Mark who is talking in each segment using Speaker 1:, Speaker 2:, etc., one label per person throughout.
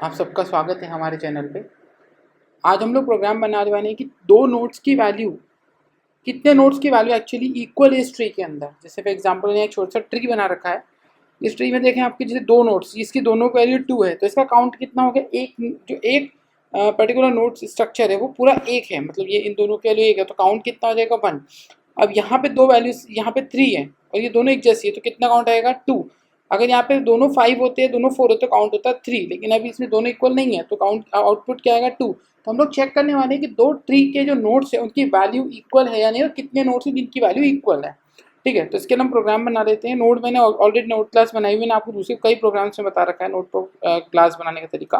Speaker 1: आप सबका स्वागत है हमारे चैनल पे। आज हम लोग प्रोग्राम बनाने वाले हैं कि दो नोट्स की वैल्यू, कितने नोट्स की वैल्यू एक्चुअली इक्वल है इस ट्री के अंदर। जैसे फॉर एग्जांपल मैंने एक छोटा सा ट्री बना रखा है। इस ट्री में देखें आपके जैसे दो नोट्स, इसकी दोनों की वैल्यू 2 है, तो इसका काउंट कितना हो गया? एक पर्टिकुलर नोट स्ट्रक्चर है वो पूरा एक है, मतलब ये इन दोनों की वैल्यू एक है, तो काउंट कितना हो जाएगा? 1। अब यहाँ पे दो वैल्यूज, यहाँ पे 3 है और ये दोनों एक जैसी है, तो कितना काउंट आएगा? 2। अगर यहाँ पे दोनों 5 होते हैं, दोनों 4 होते, तो काउंट होता है 3, लेकिन अभी इसमें दोनों इक्वल नहीं है, तो काउंट आउटपुट क्या आएगा? 2। तो हम लोग चेक करने वाले हैं कि दो ट्री के जो नोट्स है उनकी वैल्यू इक्वल है या नहीं, और कितने नोट्स हैं जिनकी वैल्यू इक्वल है। ठीक है, तो इसके लिए हम प्रोग्राम बना लेते हैं। नोट मैंने ऑलरेडी नोट क्लास बनाई हुई, मैंने आपको दूसरे कई प्रोग्राम्स में बता रखा है नोट क्लास बनाने का तरीका।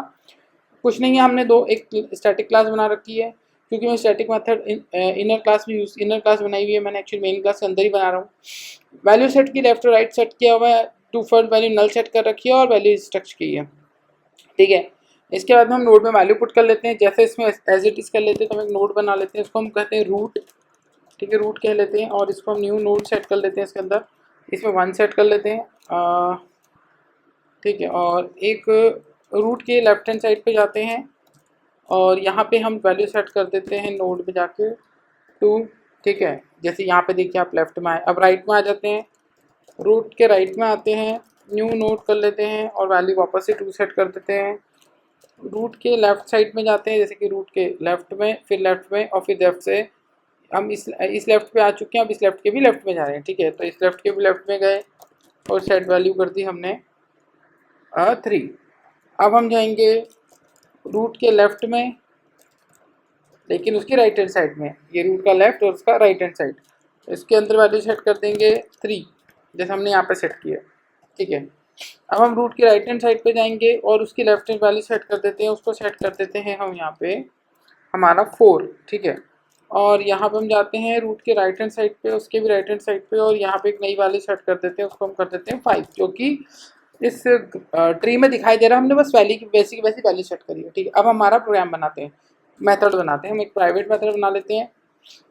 Speaker 1: कुछ नहीं है, हमने एक स्टैटिक क्लास बना रखी है, क्योंकि मैं स्टैटिक मेथड इनर क्लास बनाई हुई है, मैंने एक्चुअली मेन क्लास के अंदर ही बना रहा हूँ। वैल्यू सेट की लेफ्ट और राइट सेट किया हुआ है, डिफॉल्ट वैल्यू नल सेट कर रखी है और वैल्यू स्ट्रक्च की है। ठीक है, इसके बाद हम नोड में वैल्यू पुट कर लेते हैं। जैसे इसमें एज इट इज कर लेते हैं, तो हम एक नोड बना लेते हैं, इसको हम कहते हैं रूट। ठीक है, रूट कह लेते हैं और इसको हम न्यू नोड सेट कर लेते हैं। इसके अंदर इसमें 1 सेट कर लेते हैं। ठीक है, और एक रूट के लेफ्ट हैंड साइड पे जाते हैं और यहाँ पे हम वैल्यू सेट कर देते हैं नोड में जाके 2। ठीक है, जैसे यहाँ पे देखिए आप लेफ्ट में आए, अब राइट में आ जाते हैं, रूट के राइट में आते हैं, न्यू नोड कर लेते हैं और वैल्यू वापस से 2 सेट कर देते हैं। रूट के लेफ्ट साइड में जाते हैं, जैसे कि रूट के लेफ्ट में, फिर लेफ्ट में और फिर लेफ्ट से हम इस लेफ्ट पे आ चुके हैं, अब इस लेफ्ट के भी लेफ्ट में जा रहे हैं। ठीक है, तो इस लेफ्ट के भी लेफ्ट में गए और सेट वैल्यू कर दी हमने 3। अब हम जाएंगे रूट के लेफ्ट में, लेकिन उसकी राइट हैंड साइड में, ये रूट का लेफ्ट और उसका राइट हैंड साइड, इसके अंदर वैल्यू सेट कर देंगे 3, जैसे हमने यहाँ पे सेट किया। ठीक है, अब हम रूट की राइट हैंड साइड पे जाएंगे और उसकी लेफ्ट हैंड वैल्यू सेट कर देते हैं, उसको सेट कर देते हैं हम यहाँ पे हमारा 4। ठीक है, और यहाँ पे हम जाते हैं रूट के राइट हैंड साइड पे, उसके भी राइट हैंड साइड पे, और यहाँ पे एक नई वैल्यू सेट कर देते हैं, उसको हम कर देते हैं 5, जो कि इस ट्री में दिखाई दे रहा है। हमने बस वैल्यू की वैसी वैल्यू सेट करी है। ठीक है, अब हमारा प्रोग्राम बनाते हैं, मेथड बनाते हैं। हम एक प्राइवेट मेथड बना लेते हैं,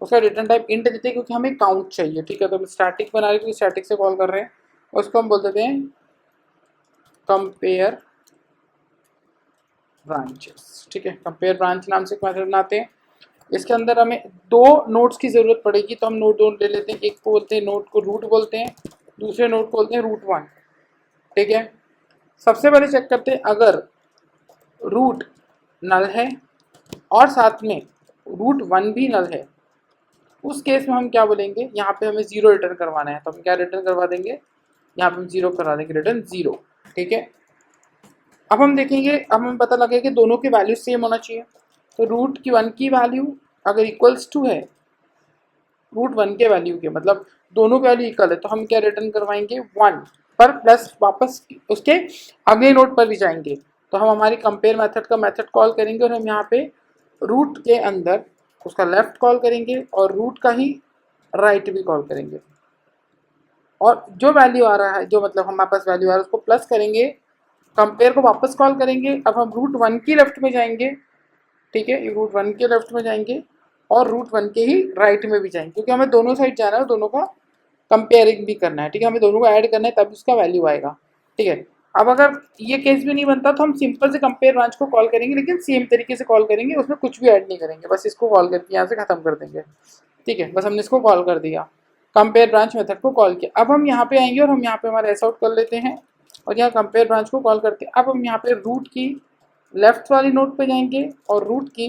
Speaker 1: उसका रिटर्न टाइप इंट देते हैं, क्योंकि हमें काउंट चाहिए। ठीक है, तो हम स्टैटिक बना रहे हैं क्योंकि स्टैटिक से कॉल कर रहे हैं, उसको हम बोल देते हैं कंपेयर ब्रांचेस। ठीक है, कंपेयर ब्रांच नाम से एक मेथड बनाते हैं। इसके अंदर हमें दो नोड्स की जरूरत पड़ेगी, तो हम नोड ले लेते हैं। एक को बोलते हैं, नोड को रूट बोलते हैं, दूसरे नोड को बोलते हैं रूट 1। ठीक है, सबसे पहले चेक करते हैं, अगर रूट नल है और साथ में रूट 1 भी नल है, उस केस में हम क्या बोलेंगे? यहाँ पे हमें 0 रिटर्न करवाना है, तो हम क्या रिटर्न करवा देंगे? यहाँ पे हम 0 करवा देंगे, रिटर्न 0। ठीक है, अब हम देखेंगे, अब हमें पता लगे कि दोनों की वैल्यू सेम होना चाहिए। तो रूट की 1 की वैल्यू अगर इक्वल्स टू है रूट 1 के वैल्यू के, मतलब दोनों की वैल्यू इक्वल है, तो हम क्या रिटर्न करवाएंगे? 1 पर प्लस वापस उसके अगले नोड पर भी जाएंगे, तो हम हमारी कंपेयर मेथड का मेथड कॉल करेंगे और हम यहाँ पे रूट के अंदर उसका लेफ्ट कॉल करेंगे और रूट का ही राइट भी कॉल करेंगे, और जो वैल्यू आ रहा है, जो मतलब हमारे पास वैल्यू आ रहा है, उसको प्लस करेंगे, कंपेयर को वापस कॉल करेंगे। अब हम रूट 1 की लेफ्ट में जाएंगे। ठीक है, रूट 1 के लेफ्ट में जाएंगे और रूट 1 के ही राइट में भी जाएंगे, क्योंकि हमें दोनों साइड जाना है, दोनों का कंपेयरिंग भी करना है। ठीक है, हमें दोनों को ऐड करना है, तब उसका वैल्यू आएगा। ठीक है, अब अगर ये केस भी नहीं बनता तो हम सिंपल से कंपेयर ब्रांच को कॉल करेंगे, लेकिन सेम तरीके से कॉल करेंगे, उसमें कुछ भी ऐड नहीं करेंगे, बस इसको कॉल करके यहाँ से खत्म कर देंगे। ठीक है, बस हमने इसको कॉल कर दिया, कंपेयर ब्रांच मेथड को कॉल किया। अब हम यहाँ पे आएंगे और हम यहाँ पे हमारा एस आउट कर लेते हैं और यहाँ कंपेयर ब्रांच को कॉल करके अब हम यहाँ पे रूट की लेफ्ट वाली नोड पे जाएंगे और रूट की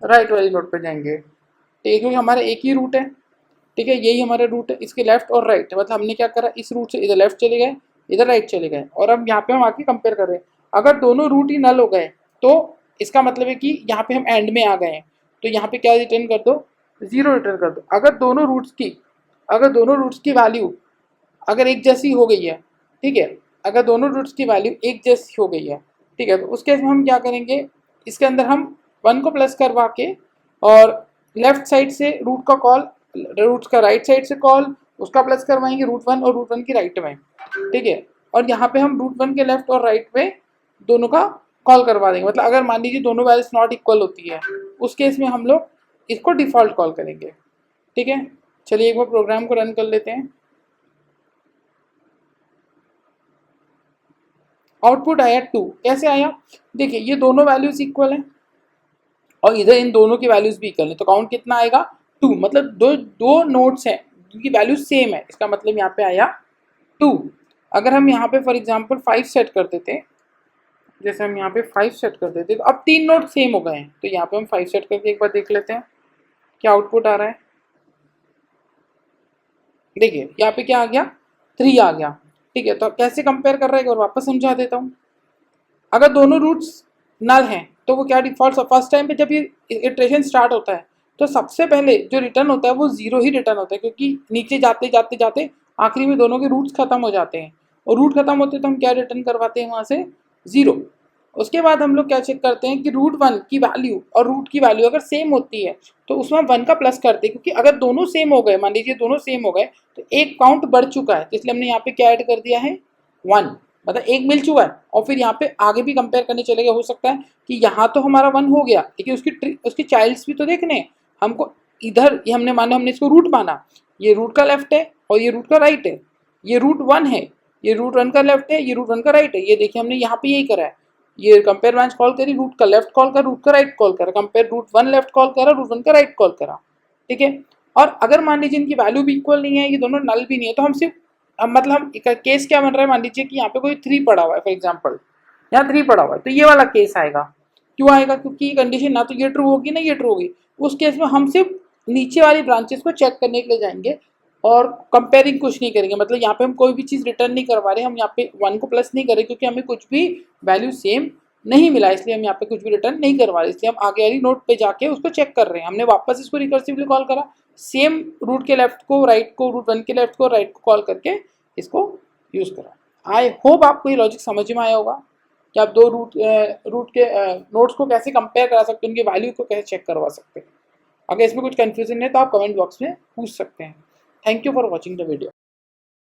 Speaker 1: राइट वाली नोड पे जाएंगे। ठीक है, क्योंकि हमारा एक ही रूट है। ठीक है, यही हमारा रूट है, इसके लेफ्ट और राइट, मतलब हमने क्या करा, इस रूट से इधर लेफ्ट चले गए, इधर राइट चले गए, और अब यहाँ पे हम आके कंपेयर कर रहे हैं। अगर दोनों रूट ही नल हो गए तो इसका मतलब है कि यहाँ पे हम एंड में आ गए हैं, तो यहाँ पे क्या रिटर्न कर दो? 0 रिटर्न कर दो। अगर दोनों रूट्स की वैल्यू अगर एक जैसी हो गई है, ठीक है, अगर दोनों रूट्स की वैल्यू एक जैसी हो गई है, ठीक है, तो उस केस में हम क्या करेंगे? इसके अंदर हम 1 को प्लस करवा के और लेफ्ट साइड से रूट का कॉल, रूट का राइट साइड से कॉल, उसका प्लस करवाएंगे रूट 1 और रूट 1 की राइट में। ठीक है, और यहाँ पे हम रूट 1 के लेफ्ट और राइट में दोनों का कॉल करवा देंगे। मतलब अगर मान लीजिए दोनों वैल्यूज नॉट इक्वल होती है, उस केस में हम लोग इसको डिफॉल्ट कॉल करेंगे। ठीक है, चलिए एक बार प्रोग्राम को रन कर लेते हैं। आउटपुट आया 2। कैसे आया? देखिए ये दोनों वैल्यूज इक्वल है और इधर इन दोनों की वैल्यूज भी इक्वल है, तो काउंट कितना आएगा? 2। मतलब दो दो नोट्स हैं जिनकी वैल्यू सेम है, इसका मतलब यहाँ पे आया 2। अगर हम यहाँ पे फॉर एग्जाम्पल 5 सेट कर देते, जैसे हम यहाँ पे 5 सेट कर देते तो अब 3 नोट सेम हो गए हैं, तो यहाँ पे हम 5 सेट करके एक बार देख लेते हैं क्या आउटपुट आ रहा है। देखिए यहाँ पे क्या आ गया? 3 आ गया। ठीक है, तो कैसे कंपेयर कर रहा है एक बार वापस समझा देता हूँ। अगर दोनों रूट्स नल हैं तो वो क्या डिफॉल्ट, फर्स्ट टाइम पे जब ये इटरेशन स्टार्ट होता है तो सबसे पहले जो रिटर्न होता है वो 0 ही रिटर्न होता है, क्योंकि नीचे जाते जाते जाते आखिरी में दोनों के रूट्स खत्म हो जाते हैं, और रूट खत्म होते हैं तो हम क्या रिटर्न करवाते हैं वहाँ से? 0। उसके बाद हम लोग क्या चेक करते हैं कि रूट 1 की वैल्यू और रूट की वैल्यू अगर सेम होती है तो उसमें हम 1 का प्लस करते हैं, क्योंकि अगर दोनों सेम हो गए, मान लीजिए दोनों सेम हो गए तो एक काउंट बढ़ चुका है, तो इसलिए हमने यहाँ पे क्या ऐड कर दिया है? 1। मतलब एक मिल चुका है, और फिर यहाँ पे आगे भी कंपेयर करने चलेगा, हो सकता है कि यहाँ तो हमारा 1 हो गया लेकिन उसकी चाइल्ड्स भी तो देखने हमको। इधर ये हमने माना, हमने इसको रूट माना, ये रूट का लेफ्ट है और ये रूट का राइट है, ये रूट 1 है, ये रूट 1 का लेफ्ट है, ये रूट 1 का राइट है। ये देखिए हमने यहाँ पे यही करा है, ये कंपेयर ब्रांच कॉल करी, रूट का लेफ्ट कॉल करा, रूट का राइट कॉल करा, कंपेयर रूट 1 लेफ्ट कॉल करा, रूट 1 का राइट कॉल करा। ठीक है, और अगर मान लीजिए इनकी वैल्यू भी इक्वल नहीं है, ये दोनों नल भी नहीं है, तो हम सिर्फ मतलब हम केस क्या बन रहा है, मान लीजिए कि यहाँ पे कोई 3 पड़ा हुआ है, फॉर एग्जाम्पल यहाँ 3 पड़ा हुआ है, तो ये वाला केस आएगा। क्यों आएगा? क्योंकि कंडीशन ना तो ये ट्रू होगी ना ये ट्रू होगी। उस केस में हम सिर्फ नीचे वाली ब्रांचेस को चेक करने के लिए जाएंगे और कंपेयरिंग कुछ नहीं करेंगे। मतलब यहाँ पे हम कोई भी चीज़ रिटर्न नहीं करवा रहे, हम यहाँ पे 1 को प्लस नहीं करें क्योंकि हमें कुछ भी वैल्यू सेम नहीं मिला, इसलिए हम यहाँ पे कुछ भी रिटर्न नहीं करवा रहे, इसलिए हम आगे वाली नोट पे जाके उसको चेक कर रहे हैं। हमने वापस इसको रिकर्सिवली कॉल करा, सेम रूट के लेफ्ट को राइट को, रूट 1 के लेफ्ट को राइट को कॉल करके इसको यूज़ करा। आई होप आपको ये लॉजिक समझ में आया होगा कि आप दो रूट के नोट्स को कैसे कंपेयर करा सकते हैं, उनकी वैल्यू को कैसे चेक करवा सकते हैं। अगर इसमें कुछ कन्फ्यूजन है तो आप कमेंट बॉक्स में पूछ सकते हैं। Thank you for watching the video.